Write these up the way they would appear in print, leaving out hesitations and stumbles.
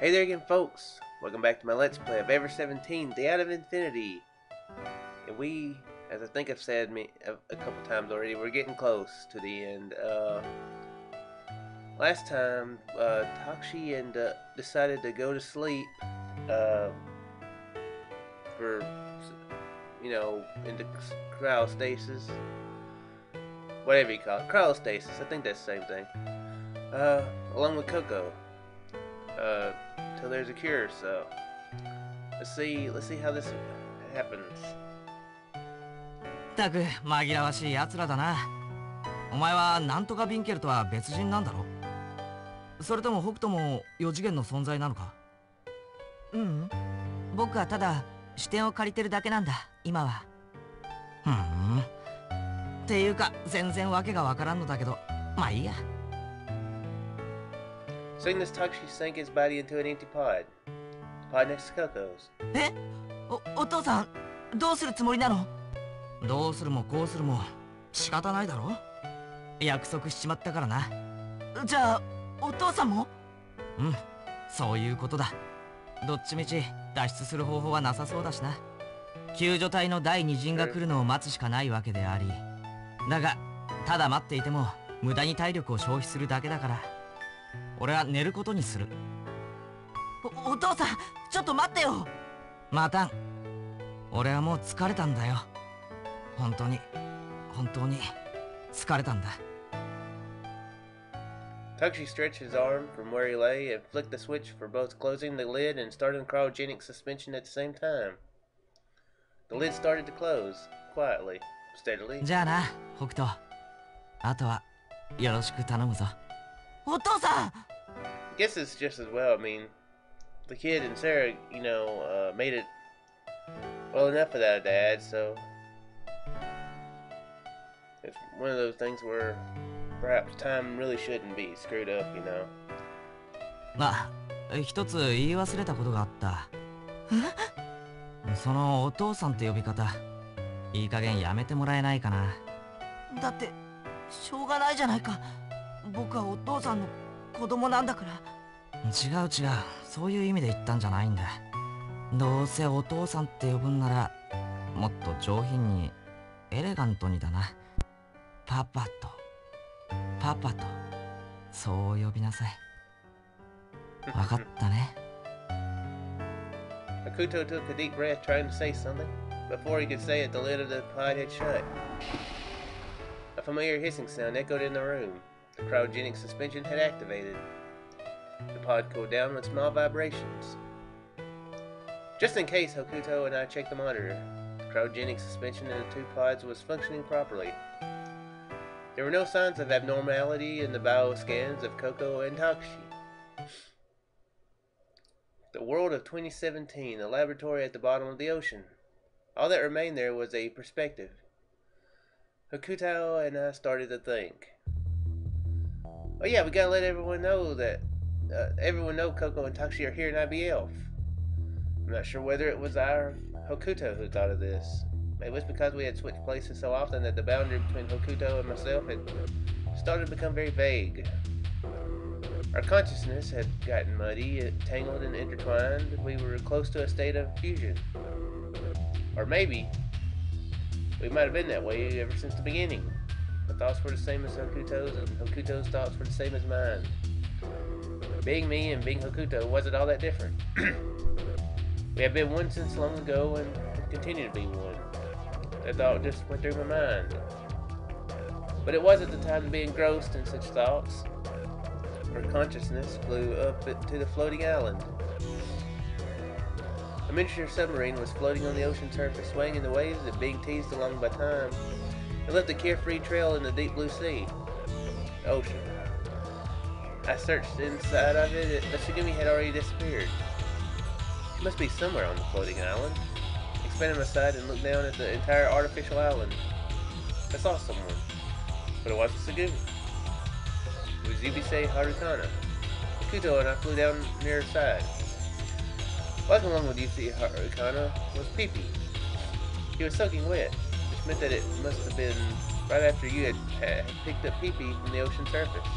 Hey there again, folks. Welcome back to my Let's Play of Ever17, the Out of Infinity. And we, as I think I've said a couple times already, we're getting close to the end. Last time, Takshi decided to go to sleep, for, into cryostasis. Whatever you call it. Cryostasis, I think that's the same thing. Along with Coco. Till there's a cure, so let's see how this happens. ったく紛らわしい奴らだな。お前はなんとかビンケルとは別人なんだろ？それとも北斗も4次元の存在なのか？うん、僕はただ視点を借りてるだけなんだ、今は。っていうか全然わけがわからんのだけど、まあいいや。Seeing this, Takshi sank his body into an empty pod. The pod next to Coco's. え？お父さん、どうするつもりなの？どうするもこうするも仕方ないだろ？約束しちまったからな。じゃあ、お父さんも？うん、そういうことだ。どっちみち脱出する方法はなさそうだしな。救助隊の第二陣が来るのを待つしかないわけであり。だが、ただ待っていても無駄に体力を消費するだけだから。俺は寝ることにする。お父さん、ちょっと待ってよ。待たん。俺はもう疲れたんだよ。本当に疲れたんだ。Takshi stretched his arm from where he lay and flicked the switch for both closing the lid and starting cryogenic suspension at the same time. The lid started to close, quietly, steadily. じゃあな、北斗。あとはよろしく頼むぞ。お父さん! I guess it's just as well. I mean, the kid and Sarah, made it well enough without a dad, so it's one of those things where perhaps time really shouldn't be screwed up, 一つ言い忘れたことがあった。そのお父さんって呼び方、いい加減やめてもらえないかな。だって、しょうがないじゃないか。僕はお父さんの子供なんだから。違う、そういう意味で言ったんじゃないんだ。どうせお父さんって呼ぶんなら、もっと上品に、エレガントにだな。パパと、そう呼びなさい。わかったね。Hakuto took a deep breath, trying to say something. Before he could say it, the lid of the pod had shut. A familiar hissing sound echoed in the room. The cryogenic suspension had activated. The pod cooled down with small vibrations. Just in case, Hokuto and I checked the monitor. The cryogenic suspension in the two pods was functioning properly. There were no signs of abnormality in the bioscans of Coco and Takshi. The world of 2017, the laboratory at the bottom of the ocean. All that remained there was a perspective. Hokuto and I started to think. Oh yeah, we gotta let everyone know that Coco and Takshi are here in IBF. I'm not sure whether it was I or Hokuto who thought of this. Maybe it's because we had switched places so often that the boundary between Hokuto and myself had started to become very vague. Our consciousness had gotten muddy, tangled and intertwined. We were close to a state of fusion. Or maybe we might have been that way ever since the beginning. My thoughts were the same as Hokuto's, and Hokuto's thoughts were the same as mine. Being me and being Hokuto wasn't all that different. We had been one since long ago and continue to be one. That thought just went through my mind. But it wasn't the time to be engrossed in such thoughts. Our consciousness flew up to the floating island. A miniature submarine was floating on the ocean surface, swaying in the waves and being teased along by time. It left a carefree trail in the deep blue sea. The ocean. I searched inside of it, but Shigumi had already disappeared. She must be somewhere on the floating island. I expanded my sight and looked down at the entire artificial island. I saw someone, but it wasn't Shigumi. It was Yubisei Harukana. Hakuto and I flew down near her side. Walking along with Yubisei Harukana was Pee-Pee. He was soaking wet, which meant that it must have been right after you had picked up Pee-Pee from the ocean surface.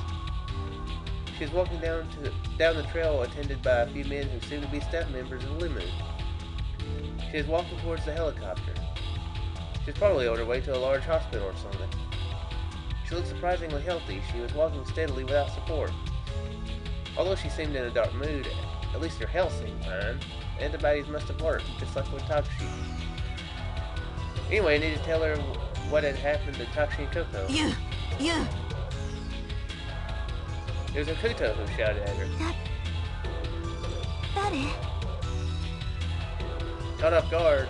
She was walking down the trail attended by a few men who seemed to be staff members of LeMU. She was walking towards the helicopter. She was probably on her way to a large hospital or something. She looked surprisingly healthy. She was walking steadily without support. Although she seemed in a dark mood, at least her health seemed fine. Antibodies must have worked, just like with Takashi. Anyway, I need to tell her what had happened to Takashi and Coco. You! It was Hokuto who shouted at her. Caught off guard,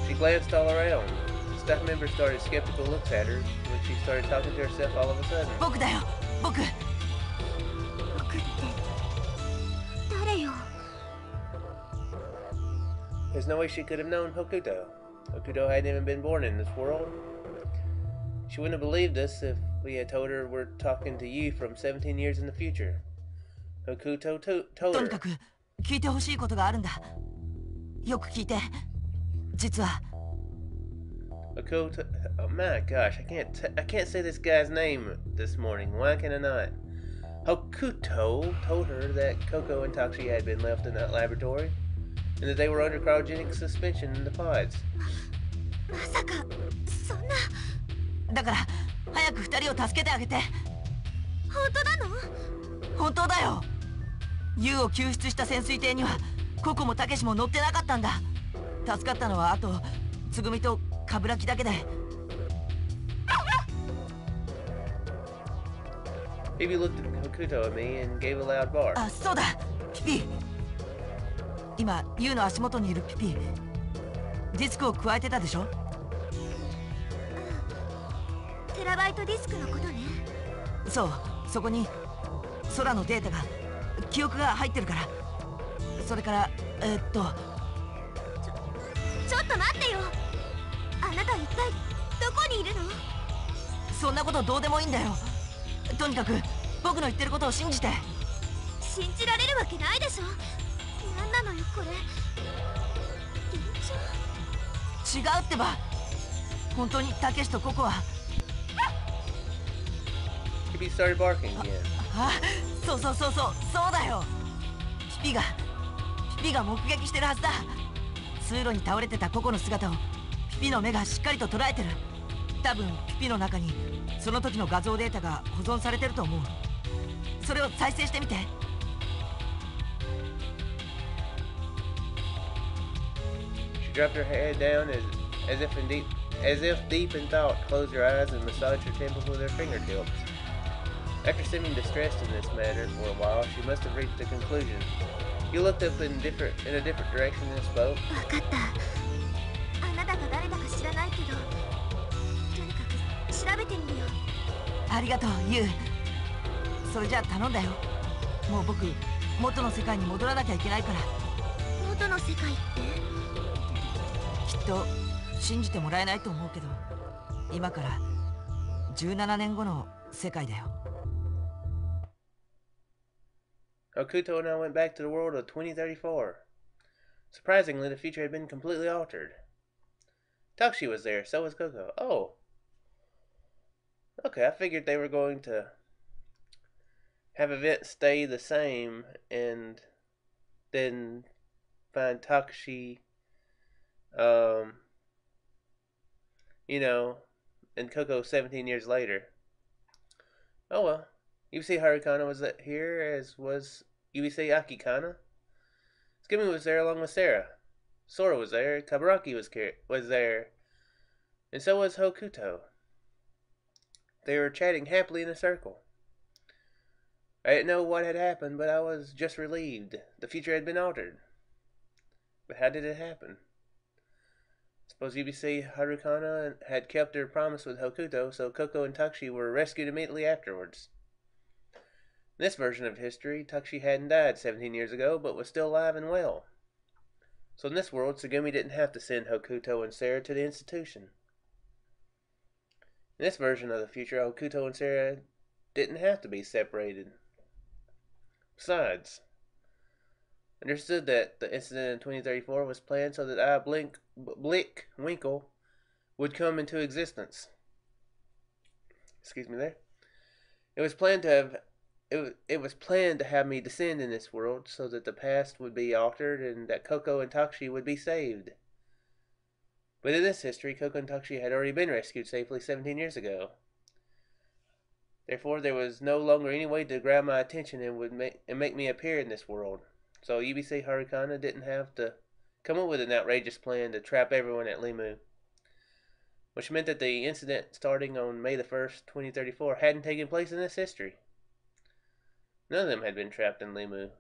she glanced all around. Staff members started skeptical looks at her when she started talking to herself all of a sudden. 僕だよ僕って誰よ There's no way she could have known Hokuto. Hokuto hadn't even been born in this world. She wouldn't have believed us if we had told her we're talking to you from 17 years in the future. Hokuto told とに her. かく聞いてほしいことがあるんだよく聞いて実は Hokuto, oh my gosh, I can't say this guy's name this morning. Why can I not? Hokuto told her that Coco and Takashi had been left in that laboratory, and that they were under cryogenic suspension in the pods. まさかそんなだから早く二人を助けてあげて本当なの本当だよユウを救出した潜水艇にはココもタケシも乗ってなかったんだ助かったのはあとつぐみとカブラキだけで Phoebe looked at Hokuto at me and gave a loud bark. あ、そうだピピ今ユウの足元にいるピピディスクを加えてたでしょテラバイトディスクのことねそうそこに空のデータが記憶が入ってるからそれからちょっと待ってよあなた一体どこにいるのそんなことどうでもいいんだよとにかく僕の言ってることを信じて信じられるわけないでしょ何なのよこれ現状違うってば本当にタケシとココは Phoebe started barking again. あ、そうだよピピが目撃してるはずだ通路に倒れてたココの姿をピピの目がしっかりと捉えてる多分ピピの中にその時の画像データが保存されてると思うそれを再生してみて She dropped her head down as if deep in thought, closed her eyes and massaged her temples with her fingertips. After seeming distressed in this manner for a while, she must have reached a conclusion. You looked up in a different direction and spoke. 分かったあなたが誰だか知らないけどとにかく調べてみるよありがとうユウそれじゃあ頼んだよもう僕元の世界に戻らなきゃいけないから元の世界ってきっと信じてもらえないと思うけど今から17年後の世界だよ Hokuto and I went back to the world of 2034. Surprisingly, the future had been completely altered. Takashi was there, so was Coco. Oh. Okay, I figured they were going to have events stay the same and then find Takashi, and Coco 17 years later. Oh well. UBC Harukana was here, as was UBC Akikana. Skimmy was there along with Sarah. Sora was there, Kabaraki was there, and so was Hokuto. They were chatting happily in a circle. I didn't know what had happened, but I was just relieved. The future had been altered. But how did it happen? Suppose UBC Harukana had kept her promise with Hokuto, so Coco and Takashi were rescued immediately afterwards. In this version of history, Takashi hadn't died 17 years ago, but was still alive and well. So in this world, Tsugumi didn't have to send Hokuto and Sarah to the institution. In this version of the future, Hokuto and Sarah didn't have to be separated. Besides, understood that the incident in 2034 was planned so that Blick Winkle would come into existence. Excuse me there. It was planned to have it was planned to have me descend in this world so that the past would be altered and that Koko and Takshi would be saved. But in this history, Koko and Takshi had already been rescued safely 17 years ago. Therefore, there was no longer any way to grab my attention and make me appear in this world. So Yubisei Harukana didn't have to come up with an outrageous plan to trap everyone at LeMU, which meant that the incident starting on May the 1st, 2034 hadn't taken place in this history. None of them had been trapped in LeMU,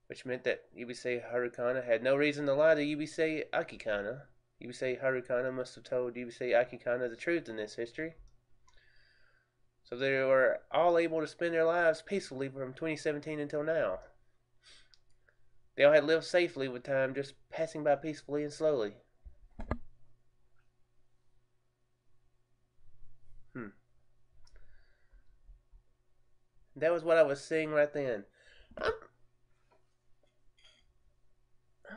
which meant that Yubisei Harukana had no reason to lie to Yubisei Akikana. Yubisei Harukana must have told Yubisei Akikana the truth in this history. So they were all able to spend their lives peacefully from 2017 until now. They all had lived safely with time just passing by peacefully and slowly. That was what I was seeing right then. I'm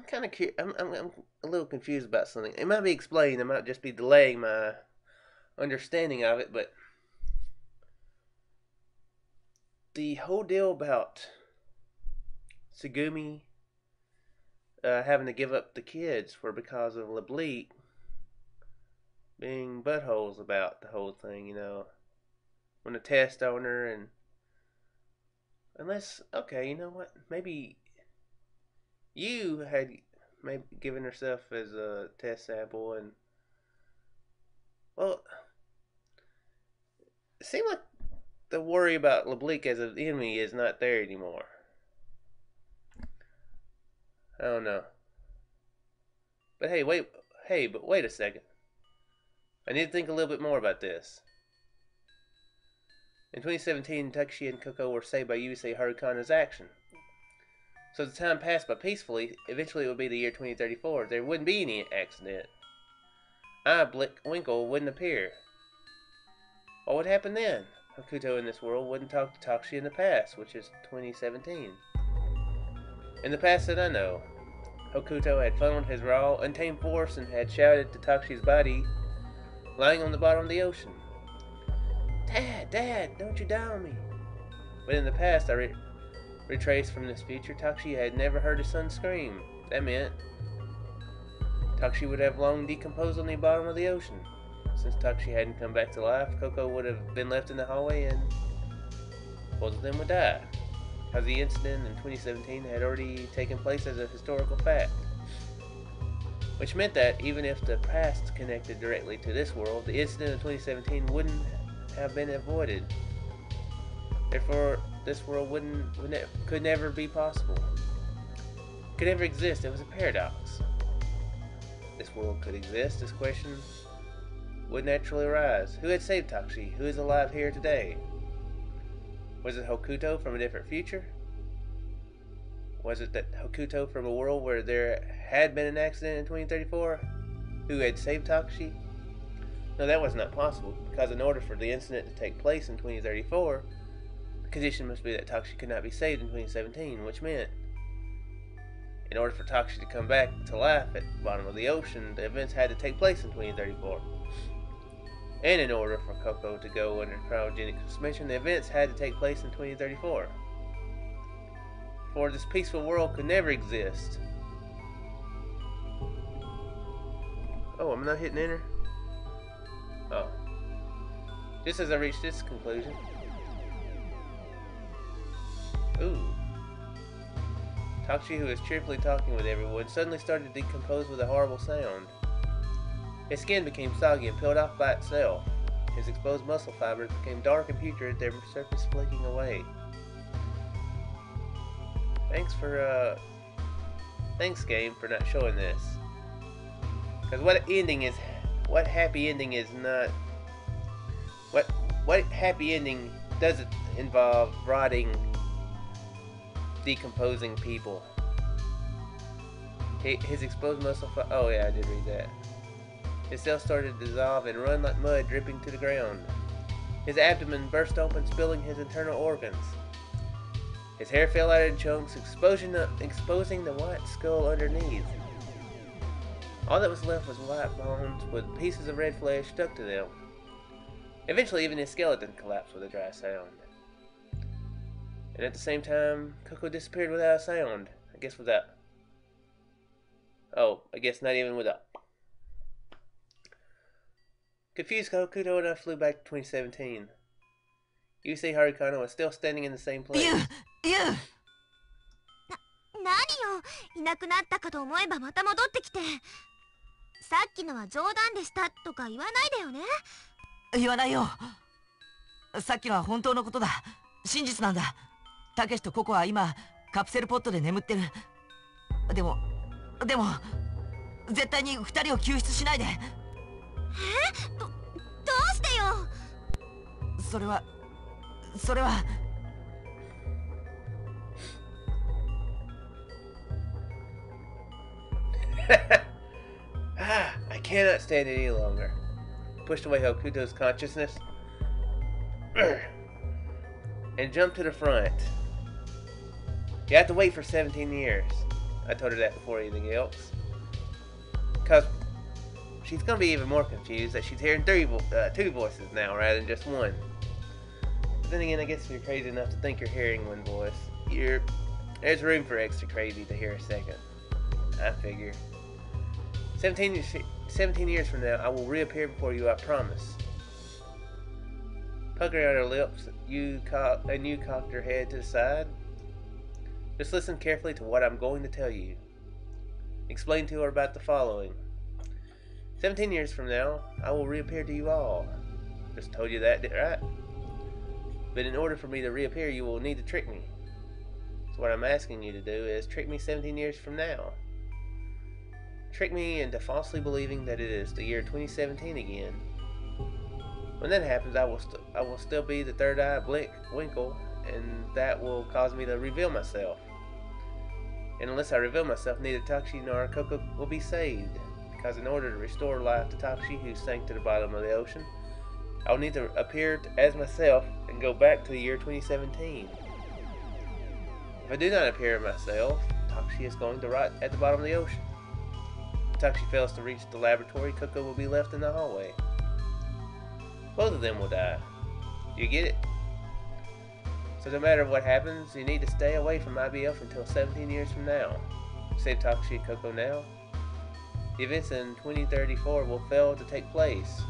kind of I'm a little confused about something. It might be explained. I might just be delaying my understanding of it, but the whole deal about Tsugumi having to give up the kids were because of Blick being buttholes about the whole thing, you know, when the test owner and unless, okay, you know what? Maybe you had maybe given herself as a test sample, and well, it seemed like the worry about Blick as an enemy is not there anymore. I don't know. But hey, wait a second. I need to think a little bit more about this. In 2017, Takshi and Koko were saved by Yubisei Harukana's action. So the time passed by peacefully. Eventually it would be the year 2034. There wouldn't be any accident. Blick Winkle wouldn't appear. What would happen then? Hokuto in this world wouldn't talk to Takshi in the past, which is 2017. In the past that I know, Hokuto had funneled his raw, untamed force and had shouted to Takshi's body lying on the bottom of the ocean. Dad, don't you die on me. But in the past, I retraced from this future, Takshi had never heard his son scream. That meant Takshi would have long decomposed on the bottom of the ocean. Since Takshi hadn't come back to life, Koko would have been left in the hallway and both of them would die, because the incident in 2017 had already taken place as a historical fact. Which meant that even if the past connected directly to this world, the incident in 2017 wouldn't have been avoided. Therefore, this world could never be possible. Could never exist. It was a paradox. This world could exist. This question would naturally arise. Who had saved Takshi? Who is alive here today? Was it Hokuto from a different future? Was it that Hokuto from a world where there had been an accident in 2034 who had saved Takshi? No, that was not possible, because in order for the incident to take place in 2034, the condition must be that Takshi could not be saved in 2017, which meant in order for Takshi to come back to life at the bottom of the ocean, the events had to take place in 2034. And in order for Koko to go under cryogenic suspension, the events had to take place in 2034. For this peaceful world could never exist. Oh, I'm not hitting enter? Oh. Just as I reached this conclusion. Ooh. Takshi, who was cheerfully talking with everyone, suddenly started to decompose with a horrible sound. His skin became soggy and peeled off by itself. His exposed muscle fibers became dark and putrid, their surface flaking away. Thanks game for not showing this. Because what happy ending is not... What happy ending doesn't involve rotting, decomposing people? His exposed muscle oh yeah, I did read that. His cells started to dissolve and run like mud dripping to the ground. His abdomen burst open, spilling his internal organs. His hair fell out in chunks, exposing the white skull underneath. All that was left was white bones with pieces of red flesh stuck to them. Eventually, even his skeleton collapsed with a dry sound. And at the same time, Coco disappeared without a sound. I guess without... Oh, I guess not even without... Confused, Hokuto and I flew back to 2017. Yusei Harukano was still standing in the same place. You! 何よ、いなくなったかと思えばまた戻ってきて。さっきのは冗談でしたとか言わないでよね。言わないよ。さっきのは本当のことだ。真実なんだ。たけしとココは今カプセルポットで眠ってる。でも絶対に2人を救出しないで。どうしてよ。それはI cannot stand it any longer. Pushed away Hokuto's consciousness and jumped to the front. You have to wait for 17 years. I told her that before anything else. Because she's going to be even more confused that she's hearing two voices now rather than just one. But then again, I guess if you're crazy enough to think you're hearing one voice, there's room for extra crazy to hear a second. I figure. 17 years from now, I will reappear before you, I promise. Puckering out her lips, you cocked her head to the side. Just listen carefully to what I'm going to tell you. Explain to her about the following. 17 years from now, I will reappear to you all. Just told you that, right? But in order for me to reappear, you will need to trick me. So what I'm asking you to do is trick me 17 years from now. Trick me into falsely believing that it is the year 2017 again. When that happens, I will still be the third eye Blick Winkle, and that will cause me to reveal myself. And unless I reveal myself, neither Takushi nor Coco will be saved, because in order to restore life to Takushi, who sank to the bottom of the ocean, I will need to appear as myself and go back to the year 2017. If I do not appear as myself, Takushi is going to rot at the bottom of the ocean. If Takushi fails to reach the laboratory, Coco will be left in the hallway. Both of them will die. Do you get it? So no matter what happens, you need to stay away from IBF until 17 years from now. Save Takushi and Coco now. The events in 2034 will fail to take place.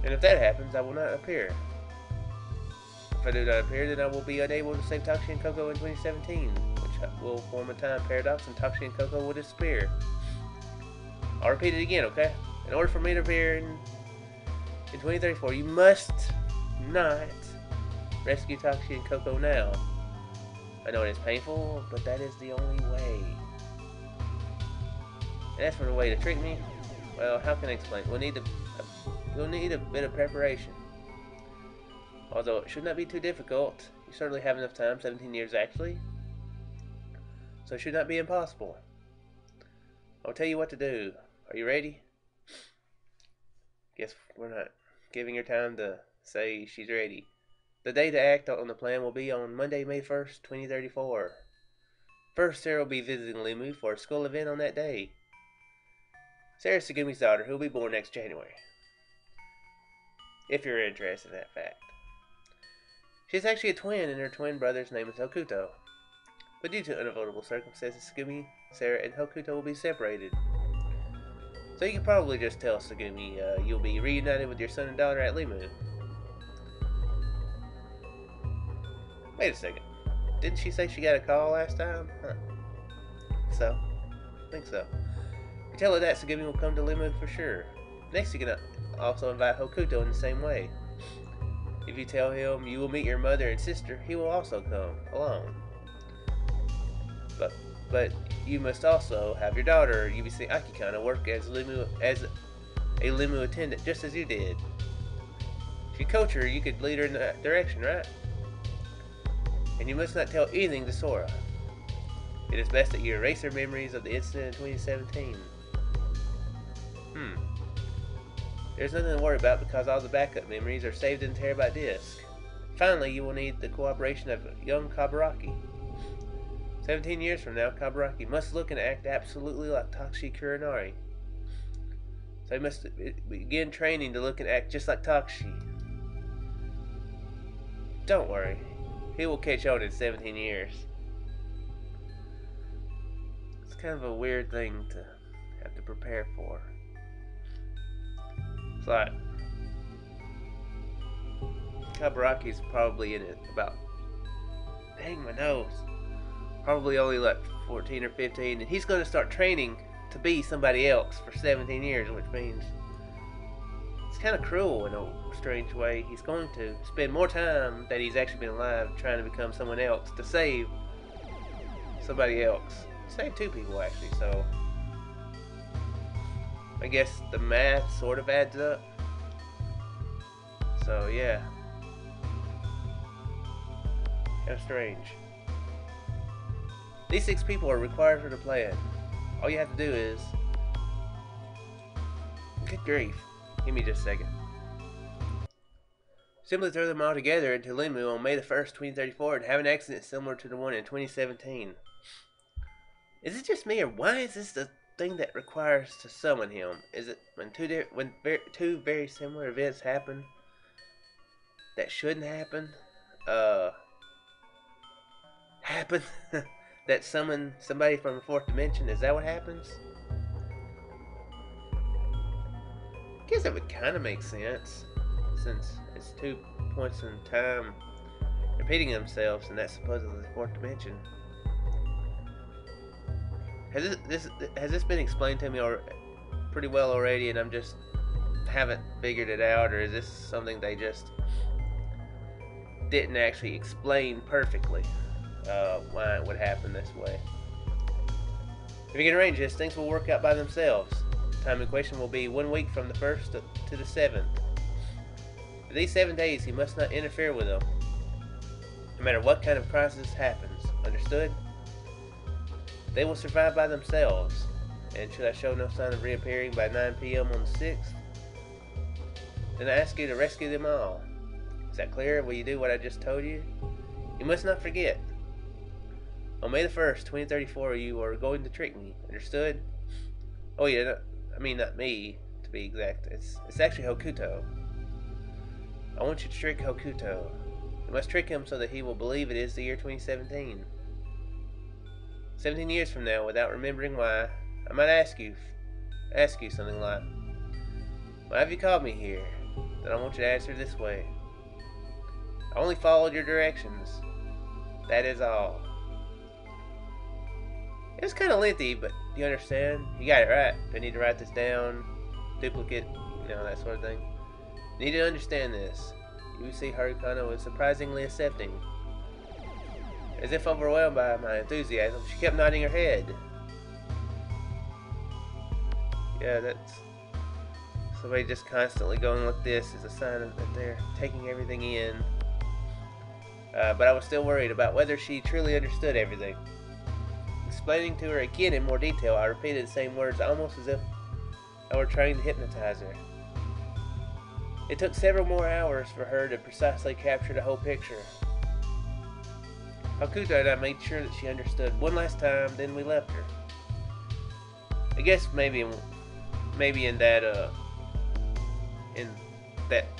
And if that happens, I will not appear. If I do not appear, then I will be unable to save Takushi and Coco in 2017, which will form a time paradox and Takushi and Coco will disappear. I'll repeat it again, okay? In order for me to appear in 2034, you must not rescue Takushi and Coco now. I know it is painful, but that is the only way. And as for the way to trick me, well, how can I explain? We'll need a bit of preparation. Although it should not be too difficult. You certainly have enough time, 17 years actually. So it should not be impossible. I'll tell you what to do. Are you ready? Guess we're not giving her time to say she's ready. The day to act on the plan will be on Monday, May 1st, 2034. First, Sarah will be visiting LeMU for a school event on that day. Sarah's Segumi's daughter, who will be born next January. If you're interested in that fact. She's actually a twin, and her twin brother's name is Hokuto. But due to unavoidable circumstances, Segumi, Sarah, and Hokuto will be separated. So you can probably just tell Segumi you'll be reunited with your son and daughter at LeMU. Wait a second. Didn't she say she got a call last time? Huh. So, I think so. If you tell her that, Segumi will come to LeMU for sure. Next, you can also invite Hokuto in the same way. If you tell him you will meet your mother and sister, he will also come along. But you must also have your daughter, UBC Akikana, work as a LeMU attendant, just as you did. If you coach her, you could lead her in that direction, right? And you must not tell anything to Sora. It is best that you erase her memories of the incident in 2017. There's nothing to worry about because all the backup memories are saved in a terabyte disk. Finally, you will need the cooperation of young Kaburaki. 17 years from now, Kaburaki must look and act absolutely like Takushi Kurinari. So he must begin training to look and act just like Takushi. Don't worry. he will catch on in 17 years. It's kind of a weird thing to have to prepare for. It's like Kabaraki's probably in it about, dang my nose, probably only like 14 or 15, and he's going to start training to be somebody else for 17 years, which means it's kind of cruel in a strange way. He's going to spend more time that he's actually been alive trying to become someone else to save somebody else. Save two people actually, so I guess the math sort of adds up. So yeah, kind of strange. These 6 people are required for the plan. All you have to do is, good grief, give me just a second. Simply throw them all together into LeMU on May the 1st, 2034 and have an accident similar to the one in 2017. Is it just me, or why is this the thing that requires to summon him? Is it when two very similar events happen that shouldn't happen? Happen? That summon somebody from the 4th dimension? Is that what happens? I guess that would kind of make sense, since it's 2 points in time repeating themselves, and that's supposedly the 4th dimension. Has this been explained to me pretty well already, and I'm just haven't figured it out, or is this something they just didn't actually explain perfectly? Why it would happen this way. If you can arrange this, things will work out by themselves. The time equation will be 1 week from the 1st to the 7th. For these 7 days, you must not interfere with them, no matter what kind of crisis happens. Understood? They will survive by themselves, and should I show no sign of reappearing by 9 p.m. on the 6th, then I ask you to rescue them all. Is that clear? Will you do what I just told you? You must not forget. On May the 1st, 2034, you are going to trick me. Understood? Oh yeah, I mean not me, to be exact. It's actually Hokuto. I want you to trick Hokuto. You must trick him so that he will believe it is the year 2017. 17 years from now, without remembering why, I might ask you something like, why have you called me here? Then I want you to answer this way. I only followed your directions. That is all. It was kind of lengthy, but you understand? You got it right. I need to write this down, duplicate, that sort of thing. You need to understand this. You see, Harukana was surprisingly accepting. As if overwhelmed by my enthusiasm, she kept nodding her head. Yeah, that's... somebody just constantly going like this is a sign that they're taking everything in. But I was still worried about whether she truly understood everything. Explaining to her again in more detail, I repeated the same words almost as if I were trying to hypnotize her. It took several more hours for her to precisely capture the whole picture. Hokuto and I made sure that she understood one last time, then we left her. I guess maybe in that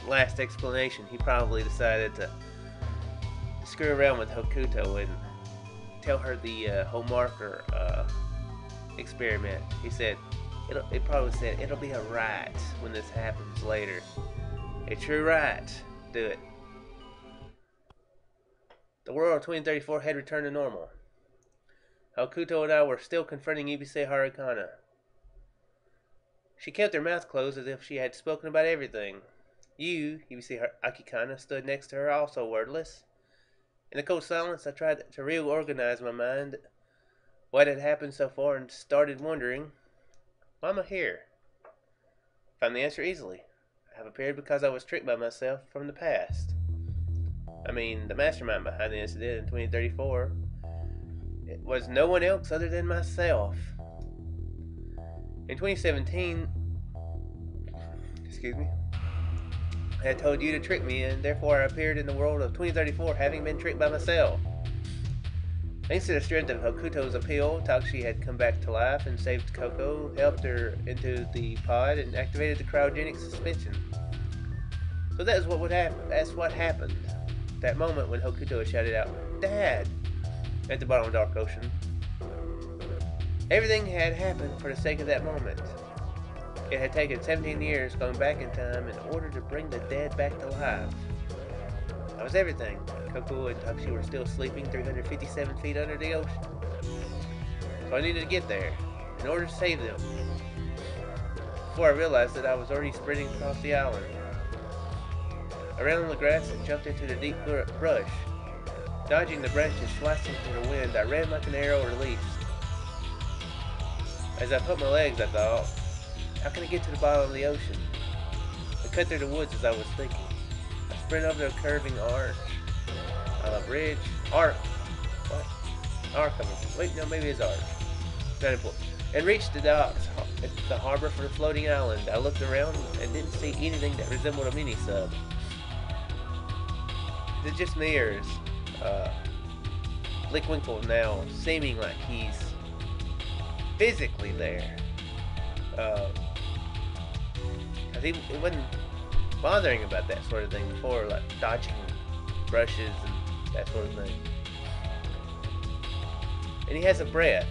last explanation, he probably decided to screw around with Hokuto and tell her the whole marker experiment. He said, it probably said, it'll be a riot when this happens later. A true riot. Do it. The world of 2034 had returned to normal. Hokuto and I were still confronting Ibise Harukana. She kept her mouth closed as if she had spoken about everything. Ibise Akikana, stood next to her, also wordless. In the cold silence, I tried to reorganize my mind, what had happened so far, and started wondering, why am I here? Found the answer easily. I have appeared because I was tricked by myself from the past. I mean, the mastermind behind the incident in 2034, it was no one else other than myself. In 2017, I had told you to trick me, and therefore I appeared in the world of 2034 having been tricked by myself. Thanks to the strength of Hokuto's appeal, Takashi had come back to life and saved Coco, helped her into the pod, and activated the cryogenic suspension. So that is what would happen. That's what happened. that moment when Hokuto shouted out, "Dad!" at the bottom of the dark ocean. Everything had happened for the sake of that moment. It had taken 17 years going back in time in order to bring the dead back to life. That was everything. Coco and Takushi were still sleeping 357 feet under the ocean. So I needed to get there in order to save them. Before I realized that I was already sprinting across the island. I ran on the grass and jumped into the deep brush. Dodging the branches slicing through the wind, I ran like an arrow released. As I put my legs, I thought, how can I get to the bottom of the ocean? I cut through the woods as I was thinking. I sprint over the curving arch. Bridge. Arc. What? Arc. Wait, no, maybe it's arch. Not important. And reached the docks at the harbor for the floating island. I looked around and didn't see anything that resembled a mini-sub. Is it just me, or is Blick now seeming like he's physically there? Cause he wasn't bothering about that sort of thing before, like dodging brushes and that sort of thing. And he has a breath.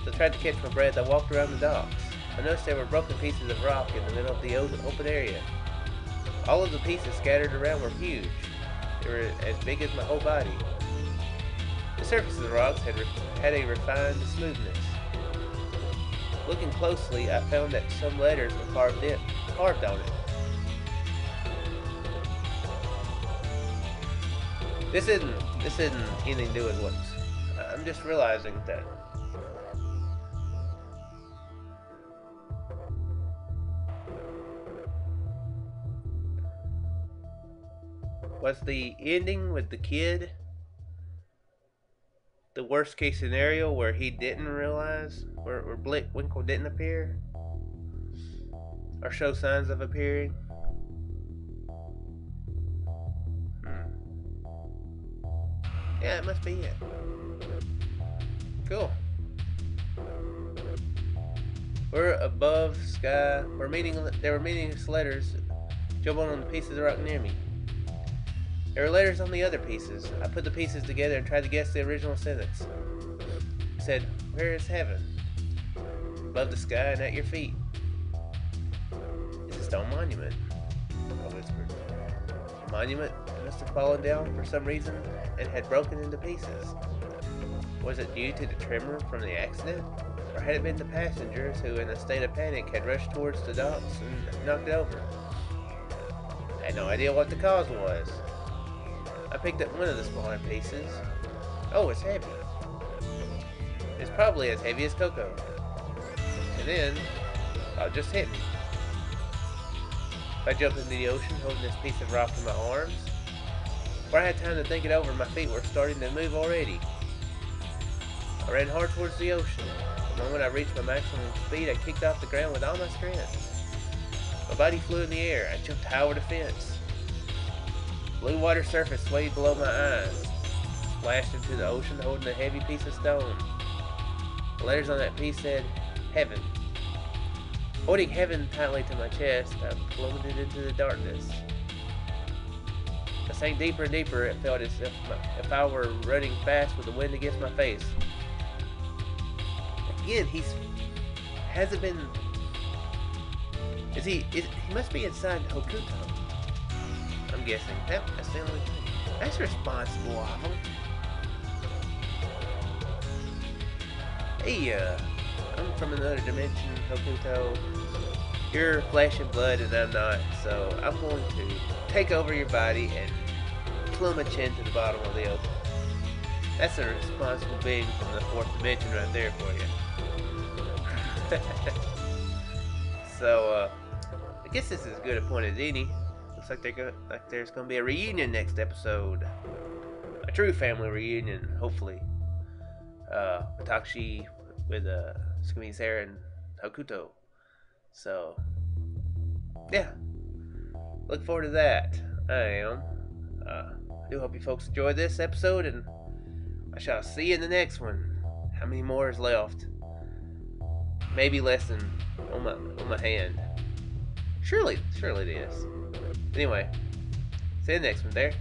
So I tried to catch my breath. I walked around the docks. I noticed there were broken pieces of rock in the middle of the open area. All of the pieces scattered around were huge. They were as big as my whole body. The surface of the rocks had a refined smoothness. Looking closely, I found that some letters were carved on it. This isn't anything to do with what's. I'm just realizing that. Was the ending with the kid the worst case scenario where he didn't realize, where Blick Winkle didn't appear? Or show signs of appearing? Yeah, it must be it. Cool. We're above sky. There were meaningless letters jumbled on the pieces of rock near me. There were letters on the other pieces. I put the pieces together and tried to guess the original sentence. It said, "Where is heaven?" Above the sky and at your feet. It's a stone monument, I whispered. The monument must have fallen down for some reason and had broken into pieces. Was it due to the tremor from the accident? Or had it been the passengers who, in a state of panic, had rushed towards the docks and knocked it over? I had no idea what the cause was. I picked up one of the smaller pieces. Oh, it's heavy. It's probably as heavy as Coco. And then, it just hit me. I jumped into the ocean holding this piece of rock in my arms. Before I had time to think it over, my feet were starting to move already. I ran hard towards the ocean. The moment I reached my maximum speed, I kicked off the ground with all my strength. My body flew in the air. I jumped high over the fence. Blue water surface swayed below my eyes. Splashed into the ocean holding a heavy piece of stone. The letters on that piece said, "Heaven." Holding heaven tightly to my chest, I plummeted into the darkness. I sank deeper and deeper. It felt as if I were running fast with the wind against my face. Again, he must be inside Hokuto. I'm guessing. That's the only thing. That's responsible of him. Hey, I'm from another dimension, Hokuto. You're flesh and blood and I'm not, so I'm going to take over your body and plummet you into the bottom of the ocean. That's a responsible being from the fourth dimension right there for you. So, I guess this is as good a point as any. Looks like there's going to be a reunion next episode. A true family reunion, hopefully. Takushi with Tsukumi, Sarah, and Hokuto. So, yeah. Look forward to that. I am. I do hope you folks enjoyed this episode, and I shall see you in the next one. How many more is left? Maybe less than on my hand. Surely it is. Anyway, see you in the next one there.